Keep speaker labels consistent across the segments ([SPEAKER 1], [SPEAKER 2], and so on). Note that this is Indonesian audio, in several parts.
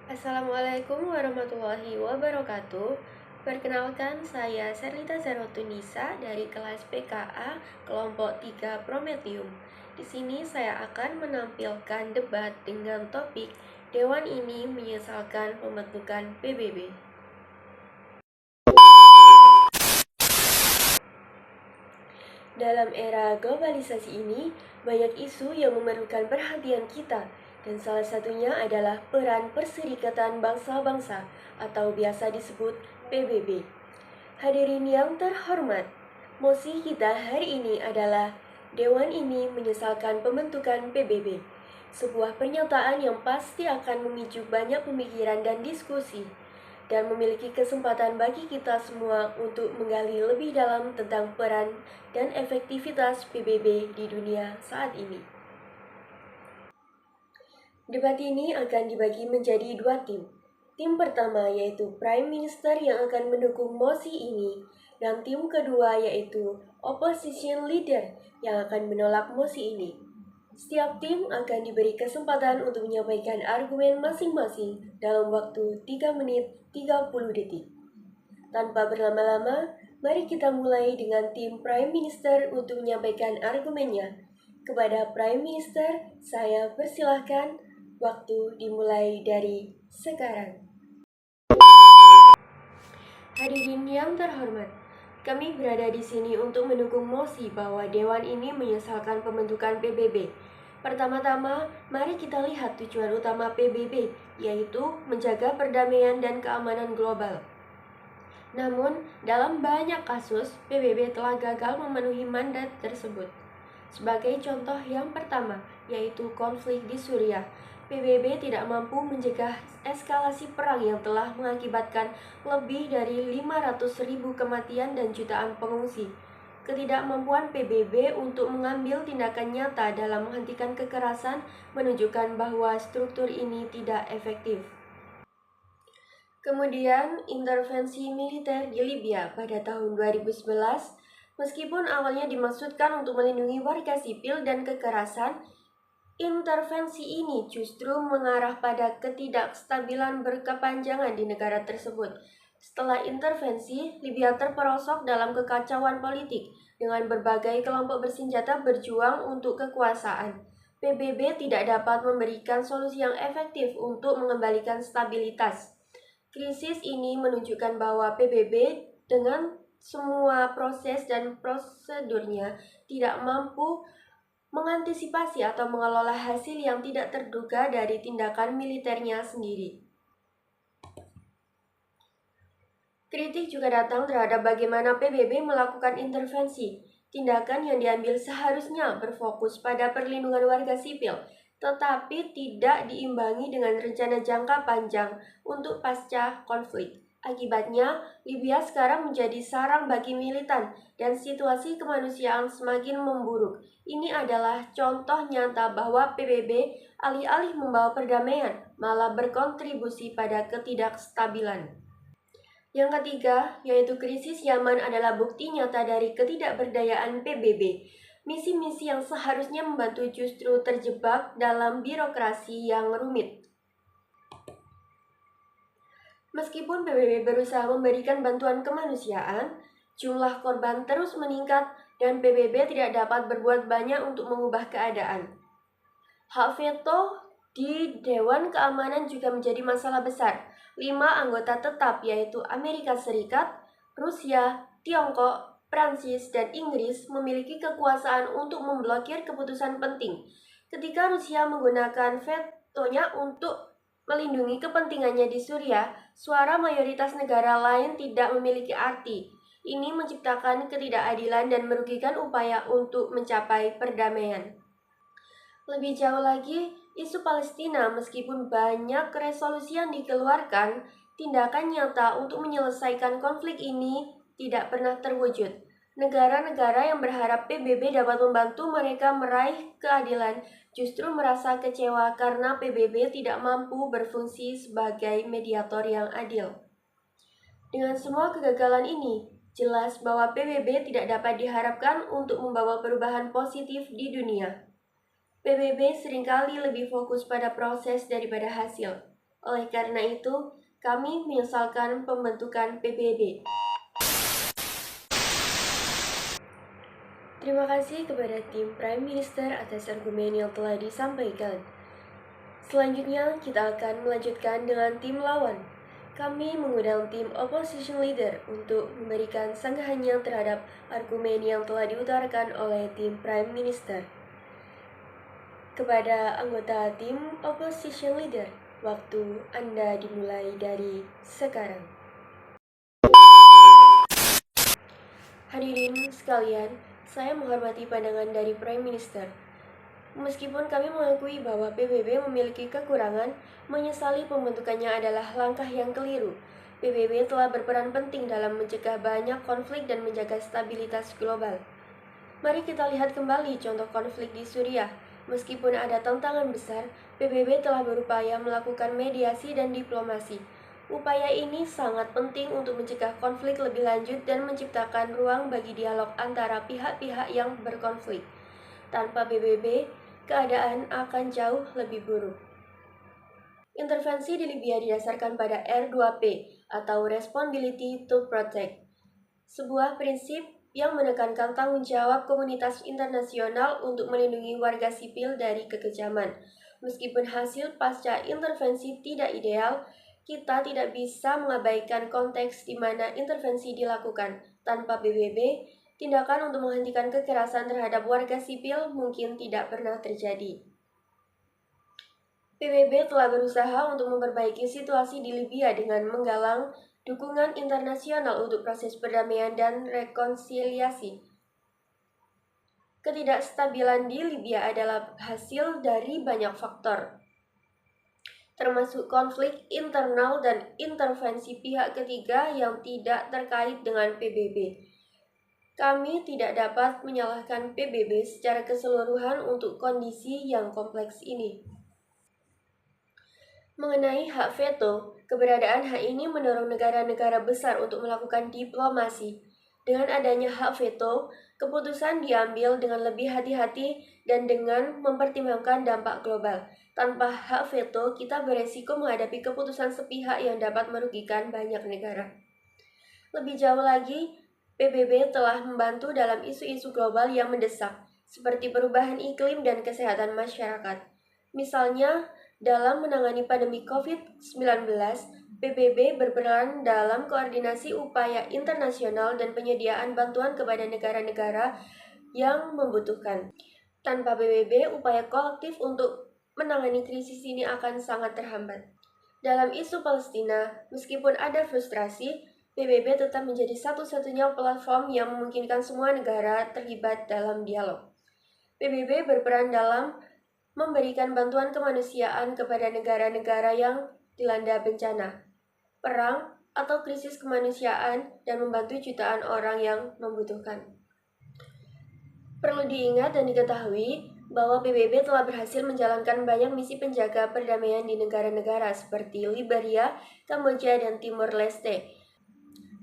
[SPEAKER 1] Assalamualaikum warahmatullahi wabarakatuh. Perkenalkan, saya Serlita Zarotunisa dari kelas PKA kelompok 3 Prometheum. Di sini saya akan menampilkan debat dengan topik Dewan ini menyesalkan pembentukan PBB. Dalam era globalisasi ini, banyak isu yang memerlukan perhatian kita, dan salah satunya adalah peran Perserikatan Bangsa-Bangsa atau biasa disebut PBB. Hadirin yang terhormat, mosi kita hari ini adalah Dewan ini menyesalkan pembentukan PBB. Sebuah pernyataan yang pasti akan memicu banyak pemikiran dan diskusi, dan memiliki kesempatan bagi kita semua untuk menggali lebih dalam tentang peran dan efektivitas PBB di dunia saat ini. Debat ini akan dibagi menjadi dua tim. Tim pertama yaitu Prime Minister yang akan mendukung mosi ini, dan tim kedua yaitu Opposition Leader yang akan menolak mosi ini. Setiap tim akan diberi kesempatan untuk menyampaikan argumen masing-masing dalam waktu 3 menit 30 detik. Tanpa berlama-lama, mari kita mulai dengan tim Prime Minister untuk menyampaikan argumennya. Kepada Prime Minister, saya persilahkan, waktu dimulai dari sekarang. Hadirin yang terhormat, kami berada di sini untuk mendukung mosi bahwa Dewan ini menyesalkan pembentukan PBB. Pertama-tama, mari kita lihat tujuan utama PBB, yaitu menjaga perdamaian dan keamanan global. Namun, dalam banyak kasus, PBB telah gagal memenuhi mandat tersebut. Sebagai contoh yang pertama, yaitu konflik di Suriah, PBB tidak mampu mencegah eskalasi perang yang telah mengakibatkan lebih dari 500.000 kematian dan jutaan pengungsi. Ketidakmampuan PBB untuk mengambil tindakan nyata dalam menghentikan kekerasan menunjukkan bahwa struktur ini tidak efektif. Kemudian, intervensi militer di Libya pada tahun 2011, meskipun awalnya dimaksudkan untuk melindungi warga sipil dan kekerasan, intervensi ini justru mengarah pada ketidakstabilan berkepanjangan di negara tersebut. Setelah intervensi, Libya terperosok dalam kekacauan politik dengan berbagai kelompok bersenjata berjuang untuk kekuasaan. PBB tidak dapat memberikan solusi yang efektif untuk mengembalikan stabilitas. Krisis ini menunjukkan bahwa PBB dengan semua proses dan prosedurnya tidak mampu mengantisipasi atau mengelola hasil yang tidak terduga dari tindakan militernya sendiri. Kritik juga datang terhadap bagaimana PBB melakukan intervensi. Tindakan yang diambil seharusnya berfokus pada perlindungan warga sipil, tetapi tidak diimbangi dengan rencana jangka panjang untuk pasca konflik. Akibatnya, Libya sekarang menjadi sarang bagi militan dan situasi kemanusiaan semakin memburuk. Ini adalah contoh nyata bahwa PBB alih-alih membawa perdamaian, malah berkontribusi pada ketidakstabilan. Yang ketiga, yaitu krisis Yaman adalah bukti nyata dari ketidakberdayaan PBB. Misi-misi yang seharusnya membantu justru terjebak dalam birokrasi yang rumit. Meskipun PBB berusaha memberikan bantuan kemanusiaan, jumlah korban terus meningkat dan PBB tidak dapat berbuat banyak untuk mengubah keadaan. Hak veto di Dewan Keamanan juga menjadi masalah besar. 5 anggota tetap yaitu Amerika Serikat, Rusia, Tiongkok, Prancis, dan Inggris memiliki kekuasaan untuk memblokir keputusan penting. Ketika Rusia menggunakan vetonya untuk melindungi kepentingannya di Suriah, suara mayoritas negara lain tidak memiliki arti. Ini menciptakan ketidakadilan dan merugikan upaya untuk mencapai perdamaian. Lebih jauh lagi, isu Palestina meskipun banyak resolusi yang dikeluarkan, tindakan nyata untuk menyelesaikan konflik ini tidak pernah terwujud. Negara-negara yang berharap PBB dapat membantu mereka meraih keadilan justru merasa kecewa karena PBB tidak mampu berfungsi sebagai mediator yang adil. Dengan semua kegagalan ini, jelas bahwa PBB tidak dapat diharapkan untuk membawa perubahan positif di dunia. PBB seringkali lebih fokus pada proses daripada hasil. Oleh karena itu, kami menyesalkan pembentukan PBB. Terima kasih kepada tim Prime Minister atas argumen yang telah disampaikan. Selanjutnya, kita akan melanjutkan dengan tim lawan. Kami mengundang tim opposition leader untuk memberikan sanggahannya terhadap argumen yang telah diutarakan oleh tim Prime Minister. Kepada anggota tim opposition leader, waktu Anda dimulai dari sekarang. Hadirin sekalian, saya menghormati pandangan dari Prime Minister. Meskipun kami mengakui bahwa PBB memiliki kekurangan, menyesali pembentukannya adalah langkah yang keliru. PBB telah berperan penting dalam mencegah banyak konflik dan menjaga stabilitas global. Mari kita lihat kembali contoh konflik di Suriah. Meskipun ada tantangan besar, PBB telah berupaya melakukan mediasi dan diplomasi. Upaya ini sangat penting untuk mencegah konflik lebih lanjut dan menciptakan ruang bagi dialog antara pihak-pihak yang berkonflik. Tanpa PBB, keadaan akan jauh lebih buruk. Intervensi di Libya didasarkan pada R2P atau Responsibility to Protect, sebuah prinsip yang menekankan tanggung jawab komunitas internasional untuk melindungi warga sipil dari kekejaman. Meskipun hasil pasca intervensi tidak ideal, kita tidak bisa mengabaikan konteks di mana intervensi dilakukan. Tanpa PBB, tindakan untuk menghentikan kekerasan terhadap warga sipil mungkin tidak pernah terjadi. PBB telah berusaha untuk memperbaiki situasi di Libya dengan menggalang dukungan internasional untuk proses perdamaian dan rekonsiliasi. Ketidakstabilan di Libya adalah hasil dari banyak faktor, termasuk konflik internal dan intervensi pihak ketiga yang tidak terkait dengan PBB. Kami tidak dapat menyalahkan PBB secara keseluruhan untuk kondisi yang kompleks ini. Mengenai hak veto, keberadaan hak ini mendorong negara-negara besar untuk melakukan diplomasi. Dengan adanya hak veto, keputusan diambil dengan lebih hati-hati dan dengan mempertimbangkan dampak global. Tanpa hak veto, kita beresiko menghadapi keputusan sepihak yang dapat merugikan banyak negara. Lebih jauh lagi, PBB telah membantu dalam isu-isu global yang mendesak, seperti perubahan iklim dan kesehatan masyarakat. Misalnya, dalam menangani pandemi COVID-19, PBB berperan dalam koordinasi upaya internasional dan penyediaan bantuan kepada negara-negara yang membutuhkan. Tanpa PBB, upaya kolektif untuk menangani krisis ini akan sangat terhambat. Dalam isu Palestina, meskipun ada frustrasi, PBB tetap menjadi satu-satunya platform yang memungkinkan semua negara terlibat dalam dialog. PBB berperan dalam memberikan bantuan kemanusiaan kepada negara-negara yang dilanda bencana, perang, atau krisis kemanusiaan dan membantu jutaan orang yang membutuhkan. Perlu diingat dan diketahui bahwa PBB telah berhasil menjalankan banyak misi penjaga perdamaian di negara-negara seperti Liberia, Kamboja, dan Timor Leste.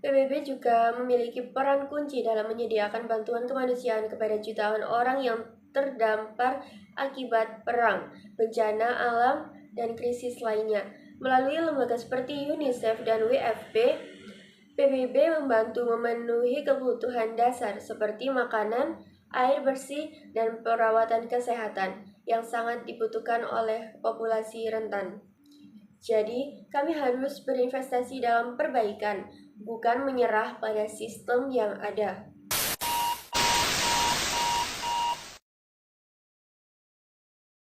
[SPEAKER 1] PBB juga memiliki peran kunci dalam menyediakan bantuan kemanusiaan kepada jutaan orang yang terdampar akibat perang, bencana alam, dan krisis lainnya. Melalui lembaga seperti UNICEF dan WFP, PBB membantu memenuhi kebutuhan dasar seperti makanan, air bersih, dan perawatan kesehatan yang sangat dibutuhkan oleh populasi rentan. Jadi, kami harus berinvestasi dalam perbaikan, bukan menyerah pada sistem yang ada.